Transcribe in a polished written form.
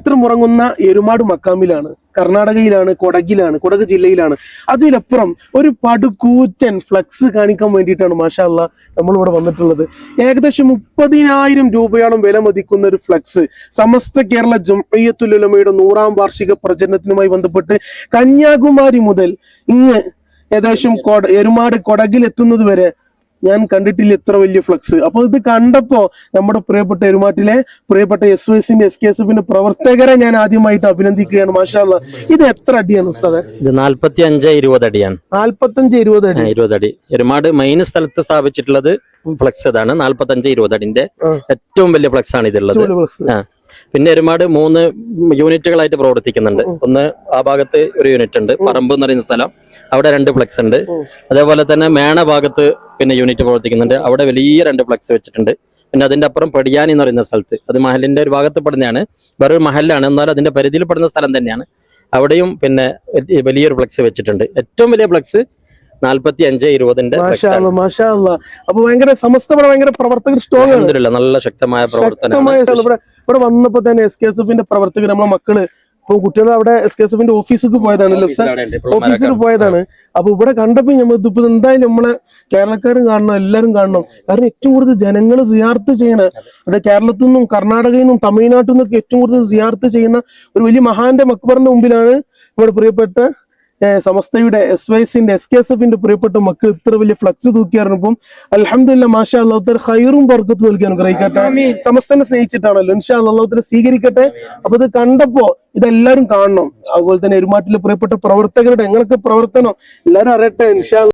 ചരിത്രം ഉറങ്ങുന്ന എരുമാട് മക്കാമിലാണ്, കർണാടകയിലാണ്, കൊടക് ജില്ലയിലാണ്. അതിലപ്പുറം ഒരു പടുകൂറ്റൻ ഫ്ലക്സ് കാണിക്കാൻ വേണ്ടിയിട്ടാണ് മാഷാ അല്ലാ നമ്മളിവിടെ വന്നിട്ടുള്ളത്. ഏകദേശം 30,000 രൂപയോളം വില മതിക്കുന്ന ഒരു ഫ്ലക്സ് സമസ്ത കേരള ജംഇയ്യത്തുൽ ഉലമയുടെ 100ാം വാർഷിക പ്രചരണത്തിനുമായി ബന്ധപ്പെട്ട് കന്യാകുമാരി മുതൽ ഇങ്ങ് ഏകദേശം എരുമാട് കൊടകിൽ എത്തുന്നത് വരെ ഞാൻ കണ്ടിട്ടില്ല ഇത്ര വലിയ ഫ്ലക്സ്. അപ്പൊ ഇത് കണ്ടപ്പോ നമ്മുടെ പ്രിയപ്പെട്ട എരുമാട്ടിലെ പ്രിയപ്പെട്ട SYSന്റെ SKSFന്റെ പ്രവർത്തകരെ ഞാൻ ആദ്യമായിട്ട് അഭിനന്ദിക്കുകയാണ്. മാഷാ അല്ലാ. ഇത് എത്ര അടിയാണ് ഉസ്താദെ? ഇത് 45-20 അടിയാണ്. 45-20 അടി. എരുമാട് മെയിൻ സ്ഥലത്ത് സ്ഥാപിച്ചിട്ടുള്ളത് ഫ്ലക്സ് ഇതാണ്. 45-20 അടിന്റെ ഏറ്റവും വലിയ ഫ്ലക്സ് ആണ് ഇതുള്ളത്. പിന്നെ എരുമാട് 3 യൂണിറ്റുകളായിട്ട് പ്രവർത്തിക്കുന്നുണ്ട്. ഒന്ന് ആ ഭാഗത്ത് ഒരു യൂണിറ്റ് ഉണ്ട്, പറമ്പ് എന്ന് പറയുന്ന സ്ഥലം, അവിടെ 2 ഫ്ലക്സ് ഉണ്ട്. അതേപോലെ തന്നെ മേണ ഭാഗത്ത് പിന്നെ യൂണിറ്റ് പ്രവർത്തിക്കുന്നുണ്ട്, അവിടെ വലിയ 2 ഫ്ലക്സ് വെച്ചിട്ടുണ്ട്. പിന്നെ അതിന്റെ അപ്പുറം പടിയാനി എന്ന് പറയുന്ന സ്ഥലത്ത്, അത് മഹലിന്റെ ഒരു ഭാഗത്ത് പെടുന്നതാണ്, വേറൊരു മഹലാണ്, എന്നാൽ അതിന്റെ പരിധിയിൽ പെടുന്ന സ്ഥലം തന്നെയാണ്. അവിടെയും പിന്നെ വലിയൊരു ഫ്ലക്സ് വെച്ചിട്ടുണ്ട്. ഏറ്റവും വലിയ ഫ്ലക്സ് 45-20ന്റെ. അപ്പൊ ഭയങ്കര സമസ്തപര ഭയങ്കര പ്രവർത്തകർ സ്ട്രോങ് ആണ്, നല്ല ശക്തമായ പ്രവർത്തനം. ഇവിടെ വന്നപ്പോ തന്നെ SKSFന്റെ പ്രവർത്തകർ നമ്മളെ മക്കള് ഇപ്പൊ കുട്ടികൾ അവിടെ SKSFന്റെ ഓഫീസിൽ പോയതാണല്ലോ, ഓഫീസിൽ പോയതാണ്. അപ്പൊ ഇവിടെ കണ്ടപ്പോ ഇതിപ്പോ എന്തായാലും നമ്മളെ കേരളക്കാരും കാണണം, എല്ലാരും കാണണം. കാരണം ഏറ്റവും കൂടുതൽ ജനങ്ങൾ സിയാർത്ത് ചെയ്യണ, അത് കേരളത്തിൽ നിന്നും കർണാടകയിൽ നിന്നും തമിഴ്നാട്ടിൽ നിന്നൊക്കെ ഏറ്റവും കൂടുതൽ സിയാർത്ത് ചെയ്യുന്ന ഒരു വലിയ മഹാന്റെ മക്ബറിന്റെ മുമ്പിലാണ് ഇവിടെ പ്രിയപ്പെട്ട സമസ്തയുടെ SYSന്റെ SKSFന്റെ പ്രിയപ്പെട്ട മക്കൾ ഇത്ര വലിയ ഫ്ലക്സ് തൂക്കിയാറിനപ്പം അൽഹംദുലില്ലാ മാഷാ അല്ലാഹു തആല ഖൈറും ബർക്കത്തും നൽകി അനുഗ്രഹിക്കട്ടെ. സമസ്തനെ സ്നേഹിച്ചിട്ടാണല്ലോ, ഇൻഷാ അല്ലാഹ് അല്ലാഹു തആല സ്വീകരിക്കട്ടെ. അപ്പൊ ഇത് കണ്ടപ്പോ ഇതെല്ലാരും കാണണം. അതുപോലെ തന്നെ എരുമാട്ടിലെ പ്രിയപ്പെട്ട പ്രവർത്തകരുടെ ഞങ്ങളൊക്കെ പ്രവർത്തനം എല്ലാരും അറിയട്ടെ ഇൻഷാ അല്ലാഹ്.